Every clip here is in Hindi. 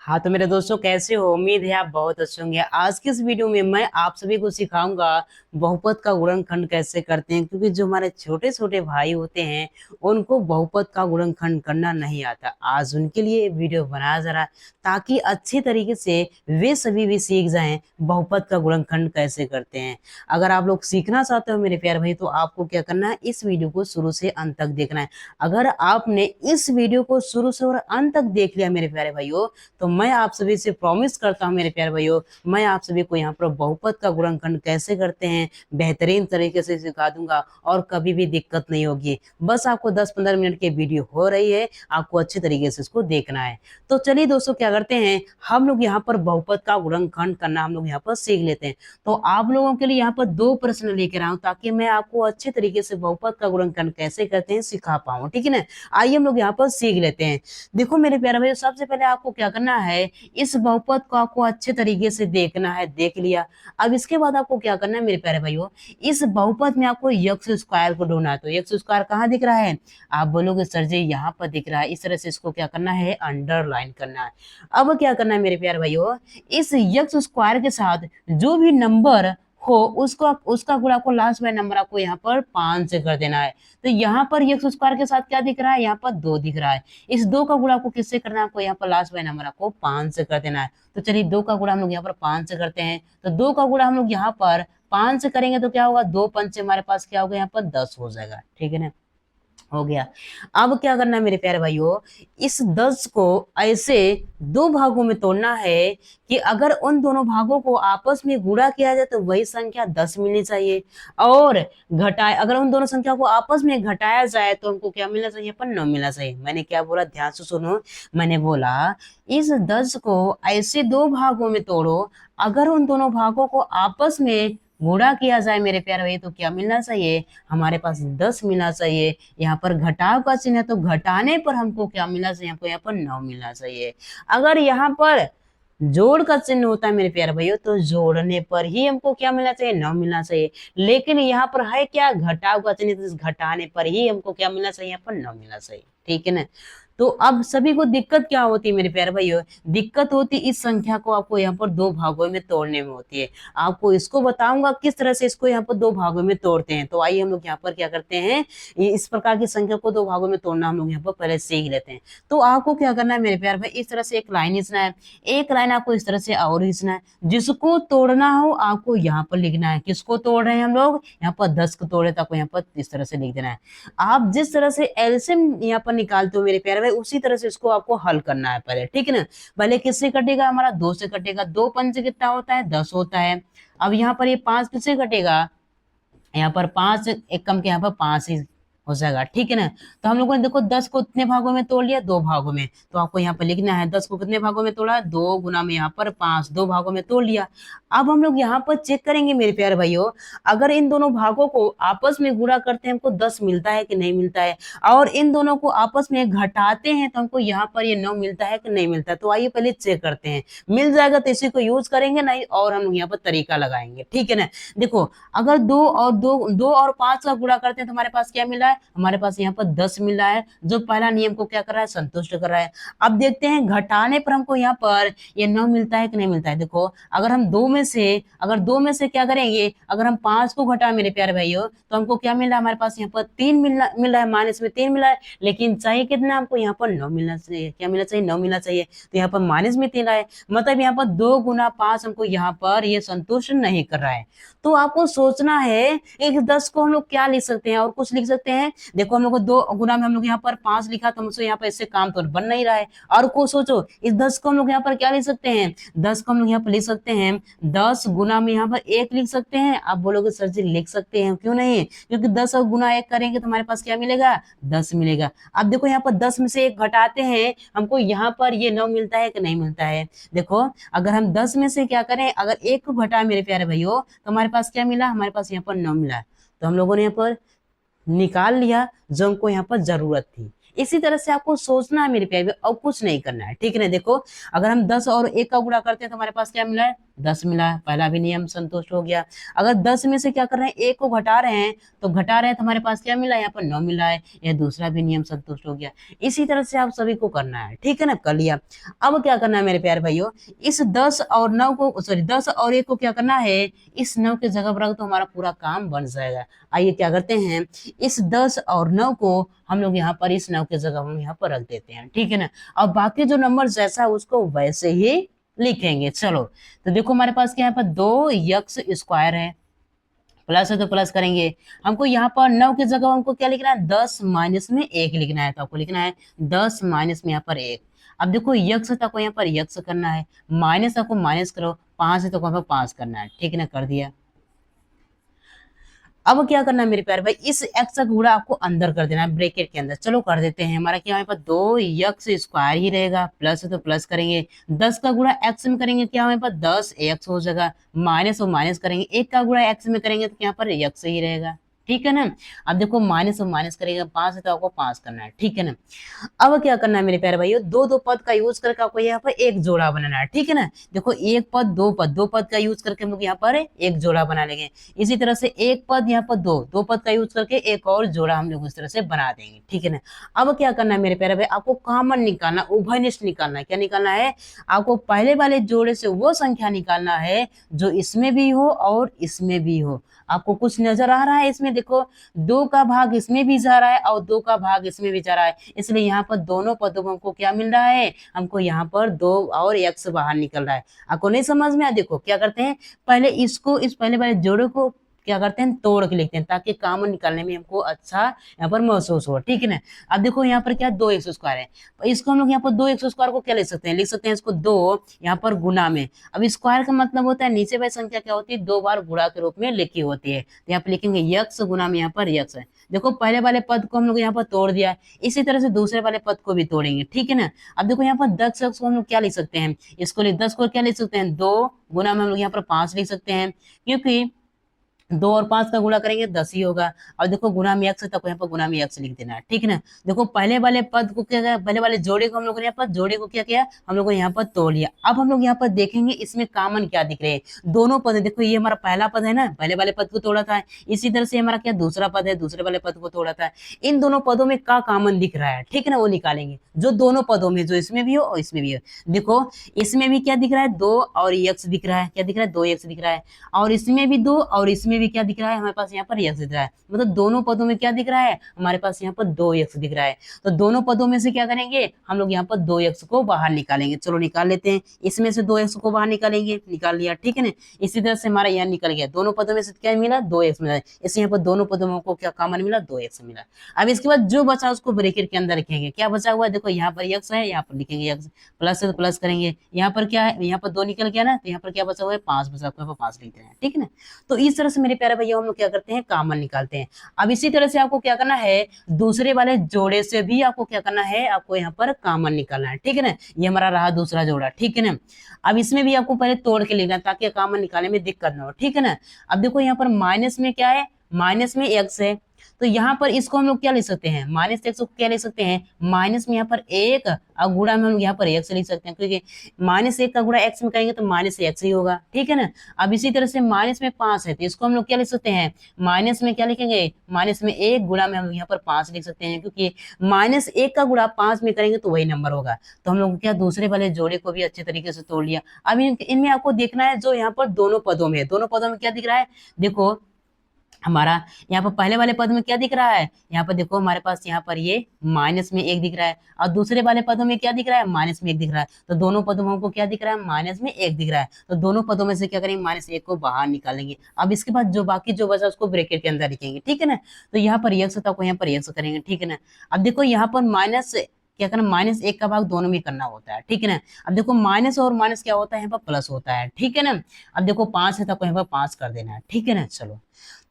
हाँ तो मेरे दोस्तों कैसे हो। उम्मीद है आप बहुत अच्छे होंगे। आज की इस वीडियो में मैं आप सभी को सिखाऊंगा बहुपद का गुणनखंड कैसे करते हैं, क्योंकि जो हमारे छोटे छोटे भाई होते हैं उनको बहुपद का गुणनखंड करना नहीं आता। आज उनके लिए ये वीडियो बनाया जा रहा है ताकि अच्छी तरीके से वे सभी भी सीख जाएं बहुपद का गुणनखंड कैसे करते हैं। अगर आप लोग सीखना चाहते हो मेरे प्यारे भाई, तो आपको क्या करना है, इस वीडियो को शुरू से अंत तक देखना है। अगर आपने इस वीडियो को शुरू से और अंत तक देख लिया मेरे प्यारे भाइयों, तो मैं आप सभी से प्रॉमिस करता हूं मेरे प्यारे भाइयों, मैं आप सभी को यहाँ पर बहुपद का गुणनखंड कैसे करते हैं बेहतरीन तरीके से सिखा दूंगा और कभी भी दिक्कत नहीं होगी। बस आपको 10-15 मिनट की वीडियो हो रही है, आपको अच्छे तरीके से इसको देखना है। तो चलिए दोस्तों क्या करते हैं, हम लोग यहाँ पर बहुपद का गुणनखंड करना हम लोग यहाँ पर सीख लेते हैं। तो आप लोगों के लिए यहाँ पर दो प्रश्न लेकर आऊं ताकि मैं आपको अच्छे तरीके से बहुपद का गुणनखंड कैसे करते हैं सिखा पाऊं, ठीक है ना। आइए हम लोग यहाँ पर सीख लेते हैं। देखो मेरे प्यारे भाई, सबसे पहले आपको क्या करना है, इस बहुपद को आपको अच्छे तरीके से देखना है। देख लिया, अब इसके बाद आपको क्या करना है मेरे प्यारे भाइयों, इस बहुपद में आपको यक्स स्क्वायर को ढूंढना है। तो यक्स स्क्वायर कहाँ दिख रहा है, आप बोलोगे सर जी यहाँ पर दिख रहा है। इस तरह से इसको क्या करना है, अंडरलाइन करना है। अब क्या करना है मेरे प्यारे भाइयों, इस यक्स स्क्वायर के साथ जो भी नंबर हो उसको उसका गुणा को लास्ट वाले नंबर आपको यहाँ पर 5 से कर देना है। तो यहाँ पर एक्स स्क्वायर के साथ क्या दिख रहा है, यहाँ पर 2 दिख रहा है। इस 2 का गुणा को किससे करना है, आपको यहाँ पर लास्ट वाले नंबर आपको 5 से कर देना है। तो चलिए 2 का गुणा हम लोग यहाँ पर 5 से करते हैं। तो 2 का गुणा हम लोग यहाँ पर 5 से करेंगे तो क्या होगा, 2 पंचे हमारे पास क्या होगा, यहाँ पर 10 हो जाएगा, ठीक है ना। हो गया। अब क्या करना है मेरे प्यारे भाइयों, इस 10 को ऐसे दो भागों में तोड़ना है कि अगर उन दोनों भागों को आपस में गुणा किया जाए तो वही संख्या 10 मिलनी चाहिए, और घटाए अगर उन दोनों संख्या को आपस में घटाया जाए तो उनको क्या मिलना चाहिए, पर 9 मिलना चाहिए। मैंने क्या बोला, ध्यान से सुनो। मैंने बोला इस 10 को ऐसे दो भागों में तोड़ो, अगर उन दोनों भागों को आपस में गुणा किया जाए मेरे प्यारे भाई तो क्या मिलना चाहिए, हमारे पास 10 मिलना चाहिए। यहाँ पर घटाव का चिन्ह है तो घटाने पर हमको क्या मिलना चाहिए, हमको यहाँ पर 9 मिलना चाहिए। अगर यहाँ पर जोड़ का चिन्ह होता है मेरे प्यारे भाइयों तो जोड़ने पर ही हमको क्या मिलना चाहिए, 9 मिलना चाहिए। लेकिन यहाँ पर है क्या, घटाव का चिन्ह, तो घटाने पर ही हमको क्या मिलना चाहिए, यहाँ पर 9 मिलना चाहिए, ठीक है ना। तो अब सभी को दिक्कत क्या होती है मेरे प्यारे भाइयों, दिक्कत होती इस संख्या को आपको यहाँ पर दो भागों में तोड़ने में होती है। आपको इसको बताऊंगा किस तरह से इसको यहाँ पर दो भागों में तोड़ते हैं। तो आइए हम लोग यहाँ पर क्या करते हैं, इस प्रकार की संख्या को दो भागों में तोड़ना हम लोग यहाँ पर पहले सीख लेते हैं। तो आपको क्या करना है मेरे प्यारे भाई, इस तरह से एक लाइन खींचना है, एक लाइन आपको इस तरह से और खींचना है। जिसको तोड़ना हो आपको यहाँ पर लिखना है, किसको तोड़ रहे हैं हम लोग, यहाँ पर 10 को तोड़े तो आपको यहाँ पर इस तरह से लिख देना है। आप जिस तरह से एलसीएम यहाँ पर निकालते हो मेरे प्यारे भाई, उसी तरह से इसको आपको हल करना है पहले, ठीक है ना। पहले किससे कटेगा, हमारा 2 से कटेगा। 2 पंच कितना होता है, 10 होता है। अब यहाँ पर ये 5 किससे कटेगा, यहाँ पर 5 एक कम के यहाँ पर 5 ही हो जाएगा, ठीक है ना। तो हम लोगों ने देखो 10 को कितने भागों में तोड़ लिया, दो भागों में। तो आपको यहाँ पर लिखना है 10 को कितने भागों में तोड़ा, 2 गुना में यहाँ पर 5, दो भागों में तोड़ लिया। अब हम लोग यहाँ पर चेक करेंगे मेरे प्यारे भाइयों, अगर इन दोनों भागों को आपस में गुणा करते हैं हमको 10 मिलता है कि नहीं मिलता है, और इन दोनों को आपस में घटाते हैं तो हमको यहाँ पर ये 9 मिलता है कि नहीं मिलता है। तो आइए पहले चेक करते हैं। मिल जाएगा तो इसी को यूज करेंगे, नहीं और हम लोग यहाँ पर तरीका लगाएंगे, ठीक है ना। देखो अगर दो और 5 का गुणा करते हैं तो हमारे पास क्या मिला है, हमारे पास यहाँ पर 10 मिला है, जो पहला नियम को क्या कर रहा है, संतुष्ट कर रहा है। अब देखते हैं घटाने पर हमको यहाँ पर ये 9 मिलता है कि नहीं मिलता है। देखो अगर हम दो में से क्या करेंगे, अगर हम 5 को घटाएं मेरे प्यारे भाइयों तो हमको क्या मिला, हमारे पास यहाँ पर 3 मिला है, माइनस में 3 मिला है। लेकिन चाहिए कितना, हमको यहाँ पर 9 मिलना चाहिए। क्या मिलना चाहिए, 9 मिलना चाहिए। तो यहाँ पर माइनस में 3 आए, मतलब यहाँ पर 2 गुना 5 हमको यहाँ पर ये संतुष्ट नहीं कर रहा है। तो आपको सोचना है एक 10 को हम लोग क्या लिख सकते हैं, और कुछ लिख सकते हैं। देखो हम लोग को 2 गुना में हम लोग यहाँ पर 5 लिखा तो हमसे यहाँ पर इससे काम तो बन नहीं रहा है। और को सोचो इस 10 को हम लोग यहाँ पर क्या लिख सकते हैं, 10 को हम लोग यहाँ पर लिख सकते हैं 10 गुना में यहाँ पर 1 लिख सकते हैं। आप बोलोगे सर जी लिख सकते हैं, क्यों नहीं, क्योंकि 10 और गुना 1 करेंगे तो हमारे पास क्या मिलेगा, 10 मिलेगा। अब देखो यहाँ पर 10 में से 1 घटाते हैं, हमको यहाँ पर ये 9 मिलता है कि नहीं मिलता है। देखो अगर हम 10 में से क्या करें, अगर 1 को घटाए मेरे प्यारे भाइयों तो हमारे पास क्या मिला, हमारे पास यहाँ पर 9 मिला है। तो हम लोगों ने यहाँ पर निकाल लिया जो हमको यहाँ पर जरूरत थी। इसी तरह से आपको सोचना है मेरे प्यारे, और कुछ नहीं करना है, ठीक है ना। देखो अगर हम 10 और 1 का गुणा करते हैं तो हमारे पास क्या मिला है, 10 मिला है, पहला भी नियम संतुष्ट हो गया। अगर 10 में से क्या कर रहे हैं, एक को घटा रहे हैं, तो घटा रहे हैं तो हमारे पास क्या मिला, यहाँ पर 9 मिला है, यह दूसरा भी नियम संतुष्ट हो गया। इसी तरह से आप सभी को करना है, ठीक है ना, कर लिया। अब क्या करना है मेरे प्यारे भाइयों, इस 10 और 9 को, सॉरी 10 और 1 को क्या करना है, इस 9 के जगह पर रख तो हमारा पूरा काम बन जाएगा। आइए क्या करते हैं, इस 10 और 9 को हम लोग यहाँ पर इस 9 के जगह हम यहाँ पर रख देते हैं, ठीक है ना। अब बाकी जो नंबर जैसा है उसको वैसे ही लिखेंगे। चलो, तो देखो हमारे पास क्या है, यहाँ पर 2x² है, प्लस है तो प्लस करेंगे। हमको यहाँ पर 9 की जगह हमको क्या लिखना है, 10 माइनस में 1 लिखना है, तो आपको लिखना है 10 माइनस में यहाँ पर 1। अब देखो यक्स है तो आपको यहाँ पर यक्स करना है, माइनस आपको माइनस करो, 5 है तो यहाँ पर 5 करना है, ठीक है ना, कर दिया। अब क्या करना है मेरे प्यारे भाई, इस एक्स का गुणा आपको अंदर कर देना है ब्रैकेट के अंदर। चलो कर देते हैं, हमारा क्या, हमारे पास 2x² ही रहेगा, प्लस है तो प्लस करेंगे, 10 का गुणा एक्स में करेंगे क्या हमारे पास 10x हो जाएगा, माइनस और माइनस करेंगे, 1 का गुणा एक्स में करेंगे तो यहाँ पर एक्स ही रहेगा, ठीक है ना। अब देखो माइनस और माइनस करेगा, 5 है तो आपको 5 करना है, ठीक है ना। अब क्या करना है मेरे प्यारे भाइयों, दो दो पद का यूज करके आपको यहाँ पर एक जोड़ा बनाना है, ठीक है ना। देखो एक पद, दो पद का यूज करके हम लोग यहाँ पर एक जोड़ा बना लेंगे। इसी तरह से एक पद, यहाँ पर दो पद का यूज करके एक और जोड़ा हम लोग इस तरह से बना देंगे, ठीक है ना। अब क्या करना है मेरे प्यारे भाई, आपको कॉमन निकालना, उभयनिष्ठ निकालना है। क्या निकालना है, आपको पहले वाले जोड़े से वो संख्या निकालना है जो इसमें भी हो और इसमें भी हो। आपको कुछ नजर आ रहा है इसमें, देखो 2 का भाग इसमें भी जा रहा है और 2 का भाग इसमें भी जा रहा है, इसलिए यहाँ पर दोनों पदों में हमको क्या मिल रहा है, हमको यहाँ पर 2 और x बाहर निकल रहा है। आपको नहीं समझ में आया, देखो क्या करते हैं, पहले इसको, इस पहले वाले जोड़े को क्या करते हैं, तोड़ के लिखते हैं ताकि कॉमन निकालने में हमको अच्छा यहाँ पर महसूस हो, ठीक है ना। अब देखो यहाँ पर क्या 2x² है, इसको हम लोग यहाँ पर 2x² को क्या लिख सकते हैं, लिख सकते हैं इसको 2 यहाँ पर गुना में। अब स्क्वायर का मतलब होता है नीचे वाली संख्या क्या होती है, 2 बार गुणा के रूप में लिखी होती है, तो यहाँ पर लिखेंगे यक्स गुना में यहाँ पर यक्स है। देखो पहले वाले पद को हम लोग यहाँ पर तोड़ दिया, इसी तरह से दूसरे वाले पद को भी तोड़ेंगे, ठीक है ना। अब देखो यहाँ पर 10x को हम लोग क्या लिख सकते हैं, इसको 10 को क्या लिख सकते हैं, 2 गुना में हम लोग यहाँ पर 5 लिख सकते हैं, क्योंकि 2 और 5 का गुणा करेंगे 10 ही होगा। और देखो गुणा में x है तो यहाँ पर गुणा में x लिख देना है, ठीक है ना। देखो पहले वाले पद को क्या किया, पहले वाले जोड़े को हम लोग ने यहाँ पर जोड़े को क्या किया, हम लोग ने यहाँ पर तोड़ लिया। अब हम लोग यहाँ पर देखेंगे इसमें कॉमन क्या दिख रहे हैं, दोनों पद है। देखो ये हमारा पहला पद है ना, पहले वाले पद को तोड़ा था, इसी तरह से हमारा क्या दूसरा पद है, दूसरे वाले पद को तोड़ा था। इन दोनों पदों में क्या कॉमन दिख रहा है, ठीक है ना, वो निकालेंगे जो दोनों पदों में, जो इसमें भी हो और इसमें भी हो। देखो इसमें भी क्या दिख रहा है, 2 और x दिख रहा है, क्या दिख रहा है, 2x दिख रहा है, और इसमें भी 2 और इसमें भी क्या दिख रहा है, हमारे पास यहाँ पर x दिख रहा है। मतलब दोनों पदों में क्या दिख रहा है, हमारे पास यहाँ पर 2x दिख रहा है। तो दोनों पदों में से क्या करेंगे, हम लोग यहाँ पर 2x को बाहर निकालेंगे। चलो निकाल लेते हैं, इसमें से 2x को बाहर निकालेंगे, निकाल लिया, ठीक है ना। इसी तरह से हमारा यहाँ निकल गया, दोनों पदों में से क्या मिला, 2x मिला, इससे यहाँ पर दोनों पदों में को क्या कॉमन मिला, 2x मिला। अब इसके बाद जो बचा उसको ब्रैकेट के अंदर रखेंगे। क्या बचा हुआ है, देखो यहाँ पर x है, यहाँ पर लिखेंगे x, प्लस है तो प्लस करेंगे, यहाँ पर क्या है, यहाँ पर 2 निकल गया ना, तो यहाँ पर क्या बचा हुआ है, 5 बचा हुआ है, 5 लिखते हैं, ठीक है ना। तो इस तरह से मेरे प्यारे भैया हम लोग क्या करते हैं, कॉमन निकालते हैं। अब इसी तरह से आपको क्या करना है, दूसरे वाले जोड़े से भी आपको क्या करना है, आपको यहाँ पर कॉमन निकालना है, ठीक है ना। ये हमारा रहा दूसरा जोड़ा, ठीक है ना। अब इसमें भी आपको पहले तोड़ के लिखना है ताकि कॉमन निकालने में दिक्कत ना हो, ठीक है ना। अब देखो यहाँ पर माइनस में क्या है, माइनस में x है, तो यहाँ पर इसको हम लोग क्या लिख सकते हैं, माइनस x को क्या लिख सकते हैं, माइनस में यहाँ पर 1 और गुणा में हम यहाँ पर x लिख सकते हैं, क्योंकि -1 का गुणा x में करेंगे तो -x ही होगा, ठीक है ना। अब इसी तरह से माइनस में 5 है, तो इसको हम लोग क्या लिख सकते हैं, माइनस में क्या लिखेंगे, माइनस में 1 गुणा में हम यहाँ पर 5 लिख सकते हैं, क्योंकि -1 का गुणा 5 में करेंगे तो वही नंबर होगा। तो हम लोग क्या दूसरे वाले जोड़े को भी अच्छे तरीके से तोड़ लिया। अब इनमें आपको देखना है जो यहाँ पर दोनों पदों में, दोनों पदों में क्या दिख रहा है, देखो हमारा यहाँ पर पहले वाले पद में क्या दिख रहा है, यहाँ पर देखो हमारे पास यहाँ पर ये माइनस में 1 दिख रहा है, और दूसरे वाले पदों में क्या दिख रहा है, माइनस में 1 दिख रहा है। तो दोनों पदों में हमको क्या दिख रहा है, माइनस में 1 दिख रहा है। तो दोनों पदों में से क्या करेंगे, -1 को बाहर निकालेंगे। अब इसके बाद जो बाकी जो बचा उसको ब्रैकेट के अंदर लिखेंगे, ठीक है ना। तो यहाँ पर x था, यहाँ पर x करेंगे, ठीक है ना। अब देखो यहाँ पर माइनस क्या करना, -1 का भाग दोनों में करना होता है, ठीक है ना। अब देखो माइनस और माइनस क्या होता है, यहाँ पर प्लस होता है, ठीक है ना। अब देखो 5 है तो यहाँ पर 5 कर देना है, ठीक है ना। चलो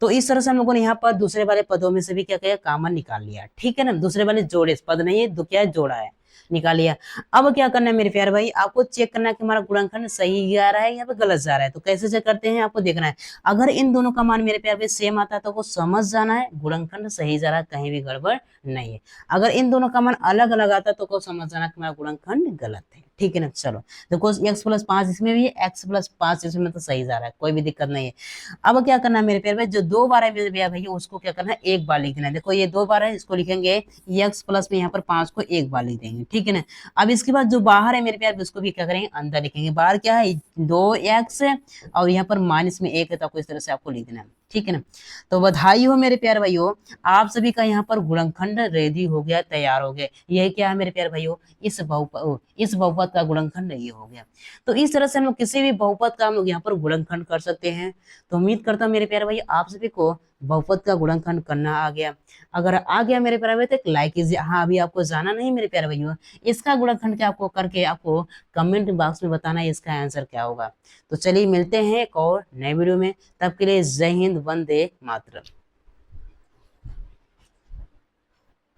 तो इस तरह से हम लोगों ने यहाँ पर दूसरे वाले पदों में से भी क्या किया, कॉमन निकाल लिया, ठीक है ना। दूसरे वाले जोड़े, पद नहीं है, क्या है, जोड़ा है, निकाल लिया। अब क्या करना है मेरे प्यारे भाई, आपको चेक करना है कि हमारा गुणनखंड सही जा रहा है या फिर गलत जा रहा है। तो कैसे चेक करते हैं, आपको देखना है, अगर इन दोनों का मान मेरे प्यारे भाई सेम आता है तो वो समझ जाना है गुणनखंड सही जा रहा है, कहीं भी गड़बड़ नहीं है। अगर इन दोनों का मान अलग अलग आता है तो को समझ जाना कि हमारा गुणनखंड गलत है। ठीक है ना। चलो देखो x+5 इसमें भी है, x+5 इसमें तो सही जा रहा है, कोई भी दिक्कत नहीं है। अब क्या करना है मेरे प्यारे भाई, जो 2 बार है मेरे प्यारे भाई उसको क्या करना है, एक बार लिख देना है। देखो ये 2 बार है, इसको लिखेंगे x प्लस में यहाँ पर 5 को एक बार लिख देंगे, ठीक है ना। अब इसके बाद जो बाहर है मेरे प्यारे उसको भी क्या करेंगे, अंदर लिखेंगे। बाहर क्या है, 2x है और यहाँ पर माइनस में 1 है, तो आपको इस तरह से आपको लिख देना है, ठीक है ना। तो बधाई हो मेरे प्यारे भाइयों, आप सभी का यहाँ पर गुणनखंड रेडी हो गया, तैयार हो गया। यही क्या है मेरे प्यारे भाइयों, इस बहुपद का गुणनखंड ये हो गया। तो इस तरह से हम लोग किसी भी बहुपद का हम लोग यहाँ पर गुणनखंड कर सकते हैं। तो उम्मीद करता हूँ मेरे प्यारे भाई आप सभी को बहुपद का गुणनखंड करना आ गया। अगर आ गया मेरे प्यारे भाई तो एक लाइक कीजिए। हाँ अभी आपको जाना नहीं मेरे प्यारे भाइयों, इसका गुणनखंड क्या आपको करके आपको कमेंट बॉक्स में बताना है इसका आंसर क्या होगा। तो चलिए मिलते हैं एक और नए वीडियो में, तब के लिए जय हिंद, वंदे मातरम।